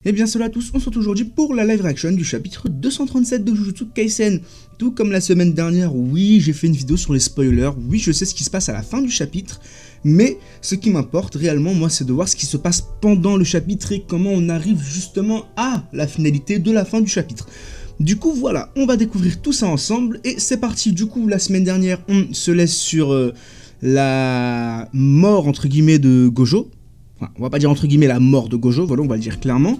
Et bien cela à tous, on se retrouve aujourd'hui pour la live reaction du chapitre 237 de Jujutsu Kaisen. Tout comme la semaine dernière, oui, j'ai fait une vidéo sur les spoilers, oui, je sais ce qui se passe à la fin du chapitre, mais ce qui m'importe réellement, moi, c'est de voir ce qui se passe pendant le chapitre et comment on arrive justement à la finalité de la fin du chapitre. Du coup, voilà, on va découvrir tout ça ensemble, et c'est parti. Du coup, la semaine dernière, on se laisse sur la mort, entre guillemets, de Gojo. Enfin, on va pas dire entre guillemets la mort de Gojo, voilà, on va le dire clairement.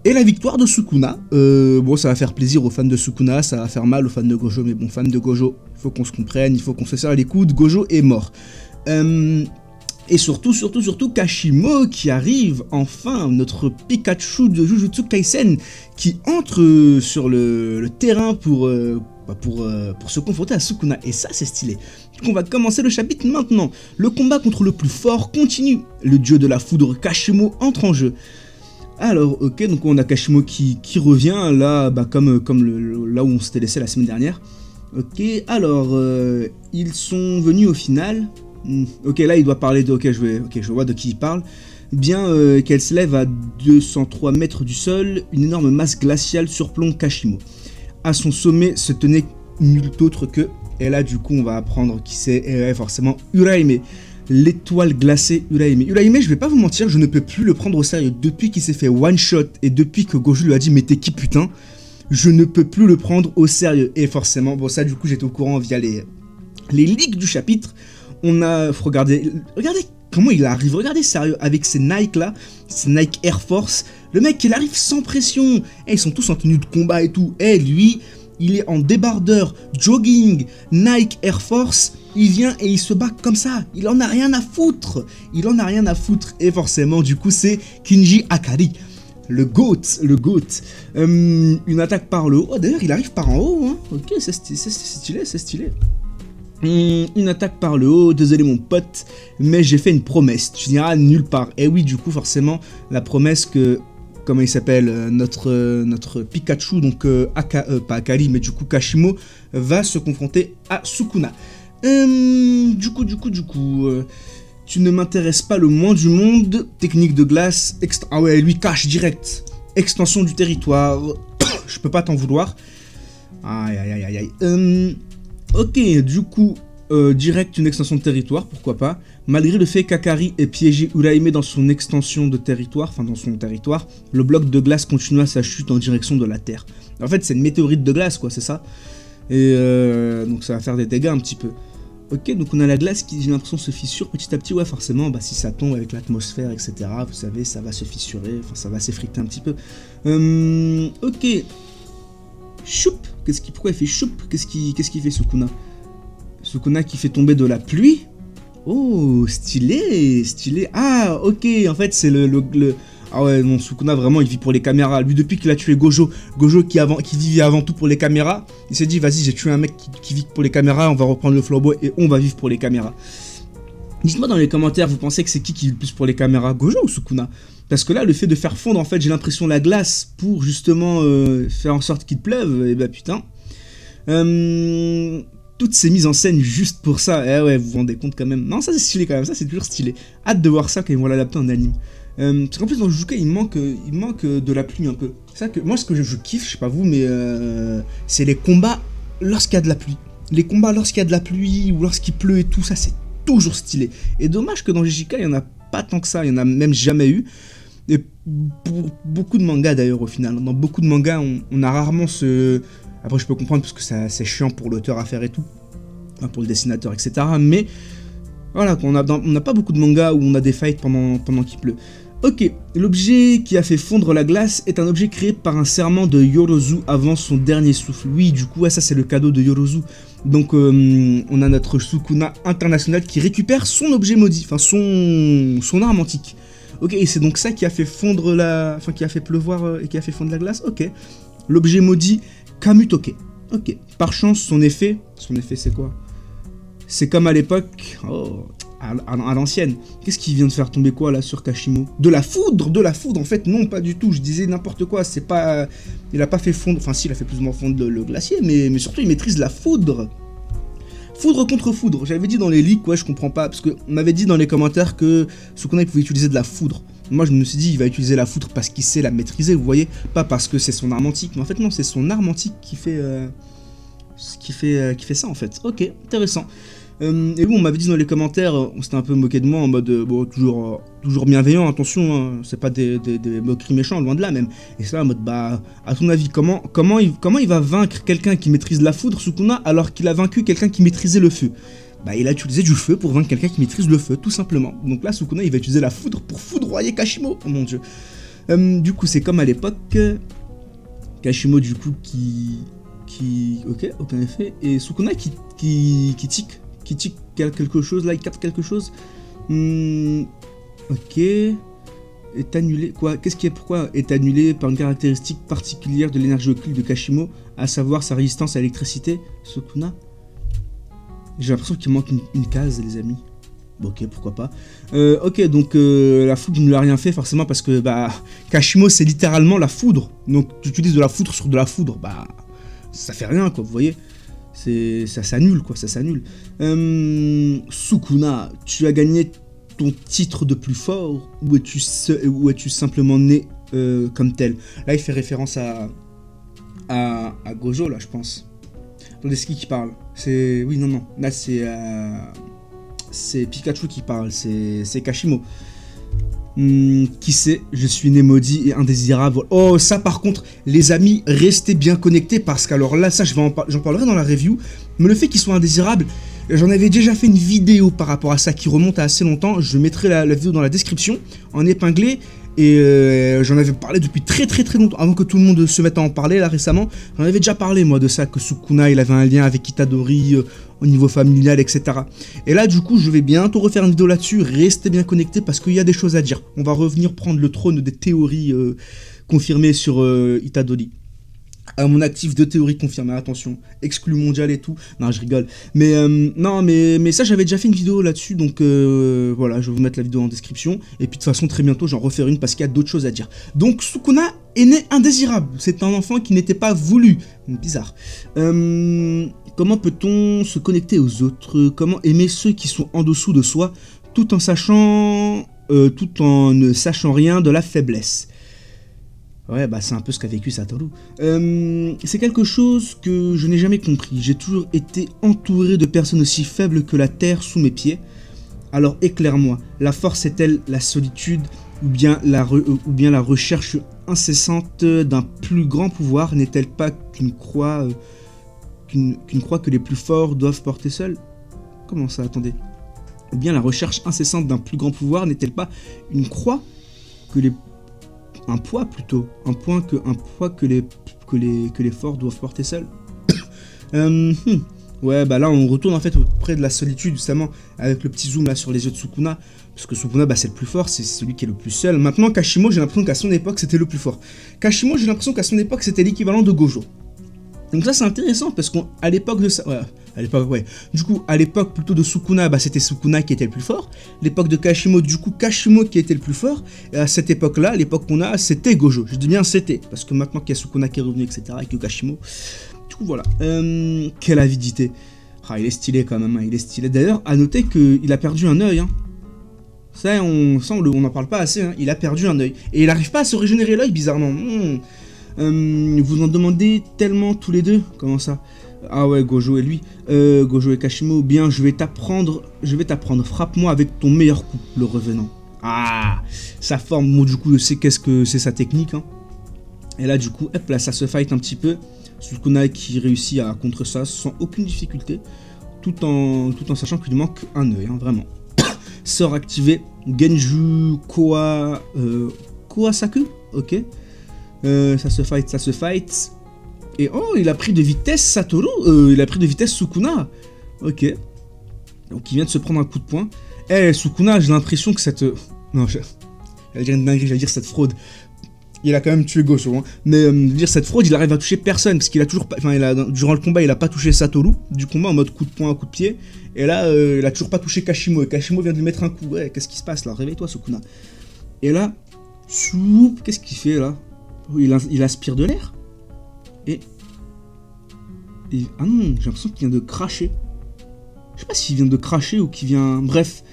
Et la victoire de Sukuna. Bon, ça va faire plaisir aux fans de Sukuna, ça va faire mal aux fans de Gojo, mais bon, fans de Gojo, il faut qu'on se comprenne, il faut qu'on se serre les coudes, Gojo est mort. Et surtout, Kashimo qui arrive, enfin, notre Pikachu de Jujutsu Kaisen, qui entre sur le terrain pour se confronter à Sukuna, et ça c'est stylé. Donc on va commencer le chapitre maintenant. Le combat contre le plus fort continue. Le dieu de la foudre Kashimo entre en jeu. Alors ok, donc on a Kashimo qui revient là, comme là où on s'était laissé la semaine dernière. Ok, alors ils sont venus au final. Ok, là il doit parler de... Ok, je vois de qui il parle. Bien qu'elle s'élève à 203 mètres du sol, une énorme masse glaciale surplombe Kashimo. À son sommet se tenait nul autre que, et là du coup on va apprendre qui c'est, et forcément Uraime, l'étoile glacée Uraime. Uraime, je vais pas vous mentir, je ne peux plus le prendre au sérieux. Depuis qu'il s'est fait one shot et depuis que Gojo lui a dit mais t'es qui putain, je ne peux plus le prendre au sérieux. Et forcément, bon ça du coup j'étais au courant via les leaks du chapitre. On a, regardez comment il arrive, regardez sérieux, avec ces Nike là, ces Nike Air Force, le mec il arrive sans pression, et ils sont tous en tenue de combat et tout, et lui, il est en débardeur, jogging, Nike Air Force, il vient et il se bat comme ça, il en a rien à foutre, et forcément du coup c'est Kinji Akari, le GOAT, une attaque par le haut, oh, d'ailleurs il arrive par en haut, hein. Ok, c'est stylé. Une attaque par le haut, désolé mon pote, mais j'ai fait une promesse, tu n'iras nulle part. Et oui, du coup, forcément, la promesse que, comment il s'appelle, notre Pikachu, donc pas Akari, mais du coup Kashimo, va se confronter à Sukuna. Du coup, tu ne m'intéresses pas le moins du monde, technique de glace, ah ouais, lui cache direct, extension du territoire, je peux pas t'en vouloir. Aïe. Ok, du coup, direct une extension de territoire, pourquoi pas. Malgré le fait qu'Akari ait piégé Uraime dans son extension de territoire, enfin dans son territoire, le bloc de glace continua sa chute en direction de la Terre. En fait, c'est une météorite de glace, quoi, c'est ça. Et donc ça va faire des dégâts un petit peu. Ok, donc on a la glace qui, j'ai l'impression, se fissure petit à petit. Ouais, forcément, si ça tombe avec l'atmosphère, etc., vous savez, ça va se fissurer, enfin ça va s'effriter un petit peu. Ok. Choup, pourquoi il fait choup? Qu'est-ce qu'il fait Sukuna? Sukuna qui fait tomber de la pluie. Oh, stylé. Ah, ok, en fait c'est ah ouais, non, Sukuna vraiment il vit pour les caméras. Lui depuis qu'il a tué Gojo qui vivait avant tout pour les caméras, il s'est dit vas-y j'ai tué un mec qui vit pour les caméras, on va reprendre le flambeau et on va vivre pour les caméras. Dites-moi dans les commentaires, vous pensez que c'est qui vit le plus pour les caméras, Gojo ou Sukuna? Parce que là, le fait de faire fondre, en fait, j'ai l'impression la glace pour justement faire en sorte qu'il pleuve, et bah putain. Toutes ces mises en scène juste pour ça, eh ouais, vous vous rendez compte quand même. Non, ça c'est stylé quand même, ça c'est toujours stylé. Hâte de voir ça quand ils vont l'adapter en anime. Parce qu'en plus dans Jujutsu il manque de la pluie un peu. C'est ça que moi ce que je kiffe, je sais pas vous, mais c'est les combats lorsqu'il y a de la pluie. Les combats lorsqu'il y a de la pluie ou lorsqu'il pleut et tout, ça c'est toujours stylé. Et dommage que dans JJK il y en a pas tant que ça, il y en a même jamais eu. Et pour beaucoup de mangas d'ailleurs au final, dans beaucoup de mangas on a rarement ce... Après je peux comprendre parce que c'est chiant pour l'auteur à faire et tout, enfin, pour le dessinateur etc. Mais voilà, on n'a pas beaucoup de mangas où on a des fights pendant qu'il pleut. Ok, l'objet qui a fait fondre la glace est un objet créé par un serment de Yorozu avant son dernier souffle. Oui, du coup, ouais, ça c'est le cadeau de Yorozu. Donc on a notre Sukuna international qui récupère son objet maudit, enfin son arme antique. Ok, et c'est donc ça qui a fait fondre qui a fait pleuvoir et qui a fait fondre la glace. Ok, l'objet maudit Kamutoke. Ok, par chance son effet c'est quoi? C'est comme à l'époque, oh, à l'ancienne. Qu'est-ce qui vient de faire tomber quoi là sur Kashimo? De la foudre en fait, non pas du tout, je disais n'importe quoi, c'est pas... Il a pas fait fondre, enfin si il a fait plus ou moins fondre le glacier, mais surtout il maîtrise la foudre. Foudre contre foudre, j'avais dit dans les leaks, ouais je comprends pas, parce qu'on m'avait dit dans les commentaires que Sukuna pouvait utiliser de la foudre. Moi je me suis dit il va utiliser la foudre parce qu'il sait la maîtriser, vous voyez, pas parce que c'est son arme antique, mais en fait non, c'est son arme antique qui fait ça en fait. Ok, intéressant. Et oui, on m'avait dit dans les commentaires, on s'était un peu moqué de moi en mode bon, toujours bienveillant, attention, hein, c'est pas des moqueries méchants, loin de là même. Et c'est là en mode bah, à ton avis, comment il va vaincre quelqu'un qui maîtrise la foudre, Sukuna, alors qu'il a vaincu quelqu'un qui maîtrisait le feu? Bah, il a utilisé du feu pour vaincre quelqu'un qui maîtrise le feu, tout simplement. Donc là, Sukuna, il va utiliser la foudre pour foudroyer Kashimo. Oh mon dieu. Du coup, c'est comme à l'époque, Kashimo, du coup, ok, aucun effet. Et Sukuna qui tique quelque chose, là, il capte quelque chose. Ok. Est annulé. Quoi? Pourquoi est annulé par une caractéristique particulière de l'énergie occulte de Kashimo, à savoir sa résistance à l'électricité, Sukuna? J'ai l'impression qu'il manque une case, les amis. Bon, ok, pourquoi pas. Ok, donc la foudre ne lui a rien fait, forcément, parce que bah, Kashimo, c'est littéralement la foudre. Donc, tu utilises de la foudre sur de la foudre. Bah, ça fait rien, quoi, vous voyez. Ça s'annule, quoi, ça s'annule. Sukuna, tu as gagné ton titre de plus fort, ou es-tu simplement né comme tel? Là, il fait référence à Gojo, là, je pense. Attendez, c'est qui parle? Oui, non. Là, c'est Pikachu qui parle, c'est Kashimo. Qui sait? Je suis né maudit et indésirable. Oh, ça par contre, les amis, restez bien connectés parce qu'alors là, ça, j'en parlerai dans la review. Mais le fait qu'il soit indésirable, j'en avais déjà fait une vidéo par rapport à ça qui remonte à assez longtemps. Je mettrai la vidéo dans la description, en épinglé. Et j'en avais parlé depuis très longtemps, avant que tout le monde se mette à en parler là récemment. J'en avais déjà parlé moi de ça, que Sukuna il avait un lien avec Itadori au niveau familial, etc. Et là du coup je vais bientôt refaire une vidéo là-dessus, restez bien connectés parce qu'il y a des choses à dire. On va revenir prendre le trône des théories confirmées sur Itadori. À mon actif de théorie confirmée, attention, exclu mondial et tout, non je rigole, mais non mais ça j'avais déjà fait une vidéo là-dessus, donc voilà, je vais vous mettre la vidéo en description, et puis de toute façon très bientôt j'en referai une parce qu'il y a d'autres choses à dire. Donc Sukuna est né indésirable, c'est un enfant qui n'était pas voulu, bizarre. Comment peut-on se connecter aux autres, comment aimer ceux qui sont en dessous de soi, tout en ne sachant rien de la faiblesse? Ouais, bah c'est un peu ce qu'a vécu Satoru. C'est quelque chose que je n'ai jamais compris. J'ai toujours été entouré de personnes aussi faibles que la terre sous mes pieds. Alors éclaire-moi, la force est-elle la solitude ou bien la recherche incessante d'un plus grand pouvoir n'est-elle pas qu'une croix que les plus forts doivent porter seuls? Comment ça, attendez? Ou bien la recherche incessante d'un plus grand pouvoir n'est-elle pas une croix que les... Un poids plutôt, un poids que les forts doivent porter seuls. Ouais, bah là on retourne en fait auprès de la solitude justement avec le petit zoom là sur les yeux de Sukuna, parce que Sukuna bah c'est le plus fort, c'est celui qui est le plus seul. Maintenant Kashimo, j'ai l'impression qu'à son époque c'était le plus fort. Kashimo, j'ai l'impression qu'à son époque c'était l'équivalent de Gojo. Donc ça c'est intéressant parce qu'à l'époque de ça, ouais. Du coup, à l'époque plutôt de Sukuna, bah c'était Sukuna qui était le plus fort. L'époque de Kashimo, du coup, Kashimo qui était le plus fort. Et à cette époque-là, l'époque qu'on a, c'était Gojo. Je dis bien c'était, parce que maintenant qu'il y a Sukuna qui est revenu, etc., et que Kashimo... Du coup, voilà. Quelle avidité. Ah, il est stylé quand même, hein, il est stylé. D'ailleurs, à noter qu'il a perdu un œil, hein. Ça, on n'en parle pas assez, hein. Il a perdu un œil. Et il n'arrive pas à se régénérer l'œil, bizarrement. Vous en demandez tellement tous les deux. Comment ça? Ah ouais, Gojo et lui. Gojo et Kashimo, bien, je vais t'apprendre. Frappe-moi avec ton meilleur coup, le revenant. Ah, sa forme, bon, du coup, je sais qu'est-ce que c'est sa technique. Hein. Et là, du coup, hop, là, ça se fight un petit peu. Sukuna qui réussit à contre ça sans aucune difficulté. Tout en sachant qu'il lui manque un œil, hein, vraiment. Sort activé. Genju Koasaku. Ok. Ça se fight. Et oh, il a pris de vitesse Satoru, il a pris de vitesse Sukuna. Ok. Donc il vient de se prendre un coup de poing. Eh, Sukuna, j'ai l'impression que cette... Non, j'allais dire une dinguerie, j'allais dire cette fraude. Il a quand même tué Gojo, hein. Mais dire cette fraude, il arrive à toucher personne, parce qu'il a toujours pas... Enfin, durant le combat, il a pas touché Satoru, du combat en mode coup de poing, coup de pied. Et là, il a toujours pas touché Kashimo, et Kashimo vient de lui mettre un coup. Ouais, qu'est-ce qui se passe là? Réveille-toi, Sukuna. Et là, qu'est-ce qu'il fait là? Il aspire de l'air. Et... Ah non, j'ai l'impression qu'il vient de cracher. Je sais pas s'il vient de cracher ou qu'il vient... Bref.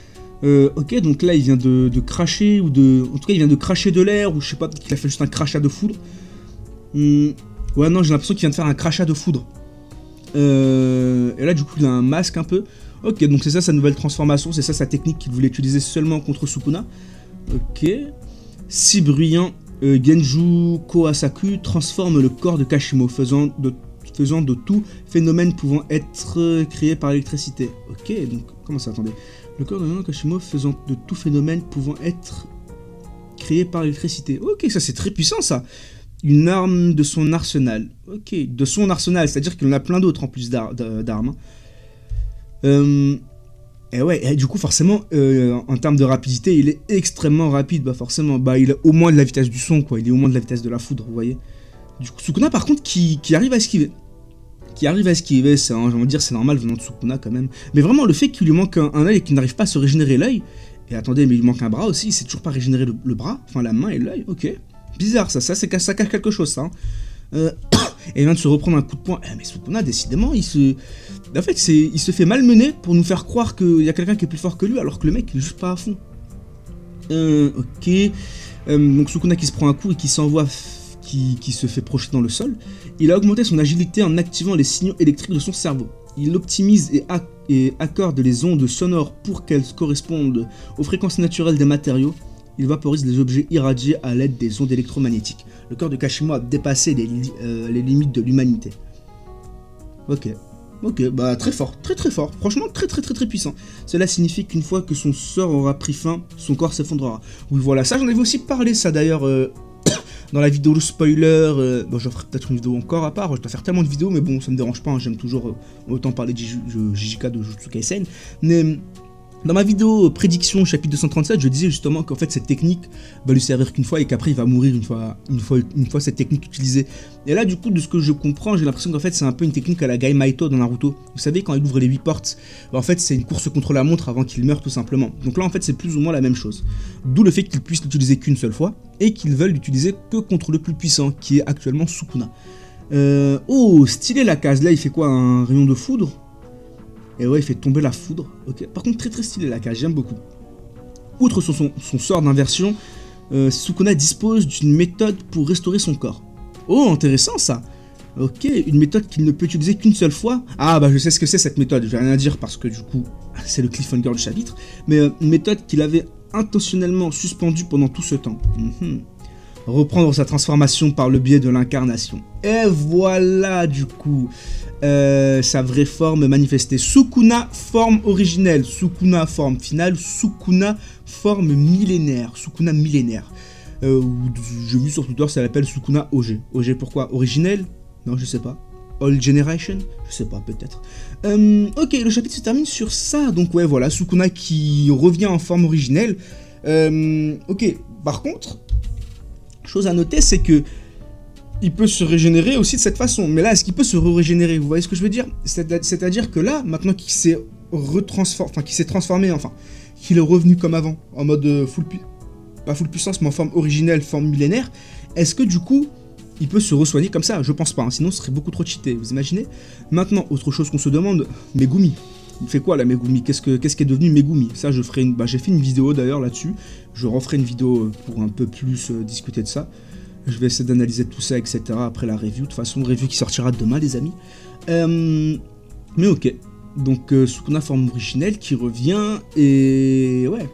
Ok, donc là il vient de cracher, ou de... En tout cas il vient de cracher de l'air, ou je sais pas, peut-être qu'il a fait juste un crachat de foudre. Ouais non, j'ai l'impression qu'il vient de faire un crachat de foudre. Et là du coup il a un masque un peu. Ok, donc c'est ça sa nouvelle transformation, c'est ça sa technique qu'il voulait utiliser seulement contre Sukuna. Ok. Si bruyant, Genju Kohasaku transforme le corps de Kashimo, faisant de tout phénomène pouvant être créé par l'électricité. Ok, donc comment ça, attendez. Le corps de Kashimo faisant de tout phénomène pouvant être créé par l'électricité. Ok, ça c'est très puissant ça. Une arme de son arsenal. Ok, de son arsenal, c'est-à-dire qu'il en a plein d'autres en plus d'armes. Et ouais, et du coup forcément, en termes de rapidité, il est extrêmement rapide, bah forcément, bah il a au moins de la vitesse du son, quoi, il est au moins de la vitesse de la foudre, vous voyez. Du coup, Sukuna par contre, qui arrive à esquiver. J'ai envie de dire, c'est normal venant de Sukuna quand même. Mais vraiment, le fait qu'il lui manque un œil et qu'il n'arrive pas à se régénérer l'œil, et attendez, mais il lui manque un bras aussi, il sait toujours pas régénérer le bras, enfin la main et l'œil, ok. Bizarre ça cache quelque chose ça. Et il vient de se reprendre un coup de poing. Mais Sukuna, décidément, il se fait malmener pour nous faire croire qu'il y a quelqu'un qui est plus fort que lui, alors que le mec, il est juste pas à fond. Ok. Donc Sukuna qui se prend un coup et qui s'envoie, qui se fait projeter dans le sol. Il a augmenté son agilité en activant les signaux électriques de son cerveau. Il optimise et accorde les ondes sonores pour qu'elles correspondent aux fréquences naturelles des matériaux. Il vaporise les objets irradiés à l'aide des ondes électromagnétiques. Le corps de Kashimo a dépassé les limites de l'humanité. Ok, bah très fort, très fort. Franchement, très puissant. Cela signifie qu'une fois que son sort aura pris fin, son corps s'effondrera. Oui, voilà, ça j'en avais aussi parlé, ça d'ailleurs, dans la vidéo spoiler. Bon, j'en ferai peut-être une vidéo encore à part. Je dois faire tellement de vidéos, mais bon, ça me dérange pas. Hein, j'aime toujours autant parler de JJK de Jujutsu Kaisen. Mais dans ma vidéo prédiction chapitre 237, je disais justement qu'en fait cette technique va lui servir qu'une fois et qu'après il va mourir une fois cette technique utilisée. Et là du coup de ce que je comprends, j'ai l'impression qu'en fait c'est un peu une technique à la Gaïmaito dans Naruto. Vous savez quand il ouvre les 8 portes, en fait c'est une course contre la montre avant qu'il meure tout simplement. Donc là en fait c'est plus ou moins la même chose. D'où le fait qu'il puisse l'utiliser qu'une seule fois et qu'il veuille l'utiliser que contre le plus puissant qui est actuellement Sukuna. Oh stylé la case, là il fait quoi, un rayon de foudre? Et ouais, il fait tomber la foudre. Ok. Par contre, très stylé la cage, j'aime beaucoup. Outre son sort d'inversion, Sukuna dispose d'une méthode pour restaurer son corps. Oh, intéressant ça. Ok, une méthode qu'il ne peut utiliser qu'une seule fois. Ah bah je sais ce que c'est cette méthode, je vais rien dire parce que du coup, c'est le cliffhanger du chapitre. Mais une méthode qu'il avait intentionnellement suspendue pendant tout ce temps. Reprendre sa transformation par le biais de l'incarnation. Et voilà du coup sa vraie forme manifestée. Sukuna forme originelle, Sukuna forme finale, Sukuna forme millénaire. Sukuna millénaire. J'ai vu sur Twitter, ça l'appelle Sukuna OG. OG pourquoi? Originel? Non, je sais pas. All Generation? Je sais pas, peut-être. Ok, le chapitre se termine sur ça. Donc ouais, voilà, Sukuna qui revient en forme originelle. Ok, par contre, chose à noter, c'est que il peut se régénérer aussi de cette façon. Mais là, est-ce qu'il peut se régénérer? Vous voyez ce que je veux dire? C'est-à-dire que là, maintenant qu'il s'est transformé, enfin, qu'il est revenu comme avant, en mode pas full puissance, mais en forme originelle, forme millénaire, est-ce que du coup, il peut se re-soigner comme ça? Je pense pas, hein, sinon ce serait beaucoup trop cheaté, vous imaginez? Maintenant, autre chose qu'on se demande, Megumi. Il fait quoi là, Megumi? Qu'est-ce qui est devenu Megumi? Ça, j'ai fait une vidéo d'ailleurs là-dessus. Je referai une vidéo pour un peu plus discuter de ça. Je vais essayer d'analyser tout ça, etc. après la review. De toute façon, review qui sortira demain, les amis. Mais ok. Donc, Sukuna forme originelle qui revient. Et ouais.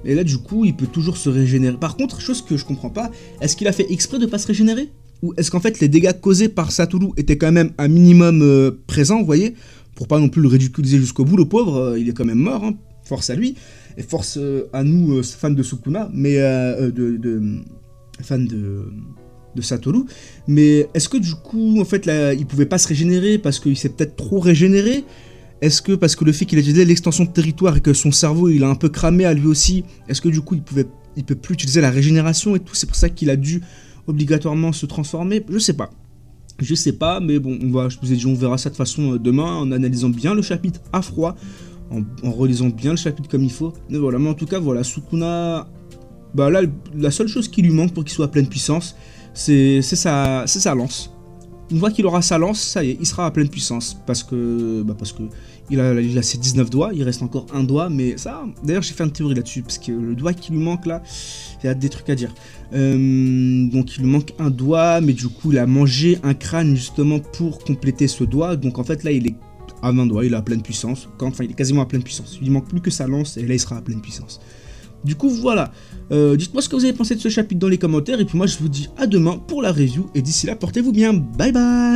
Et là, du coup, il peut toujours se régénérer. Par contre, chose que je comprends pas, est-ce qu'il a fait exprès de pas se régénérer? Ou est-ce qu'en fait, les dégâts causés par Satoru étaient quand même un minimum présents, vous voyez? Pour pas non plus le ridiculiser jusqu'au bout, le pauvre, il est quand même mort. Hein. Force à lui. Et force à nous, fans de Sukuna. Mais fans de Satoru, mais est-ce que du coup, en fait, là, il pouvait pas se régénérer parce qu'il s'est peut-être trop régénéré? Est-ce que parce que le fait qu'il a utilisé l'extension de territoire et que son cerveau, il a un peu cramé à lui aussi, est-ce que du coup, il peut plus utiliser la régénération et tout? C'est pour ça qu'il a dû obligatoirement se transformer? Je sais pas, mais bon, je vous ai dit, on verra ça de façon demain, en analysant bien le chapitre à froid, en relisant bien le chapitre comme il faut. Mais voilà, mais en tout cas, voilà, Sukuna... Bah là, la seule chose qui lui manque pour qu'il soit à pleine puissance, c'est sa lance. Une fois qu'il aura sa lance, ça y est, il sera à pleine puissance. Parce que il a ses 19 doigts, il reste encore un doigt, mais ça, d'ailleurs j'ai fait une théorie là-dessus, parce que le doigt qui lui manque là, il y a des trucs à dire. Donc il lui manque un doigt, mais du coup il a mangé un crâne justement pour compléter ce doigt, donc en fait là il est à 20 doigts, il est à pleine puissance, enfin il est quasiment à pleine puissance, il lui manque plus que sa lance, et là il sera à pleine puissance. Du coup voilà, dites-moi ce que vous avez pensé de ce chapitre dans les commentaires, et puis moi je vous dis à demain pour la review, et d'ici là portez-vous bien, bye bye.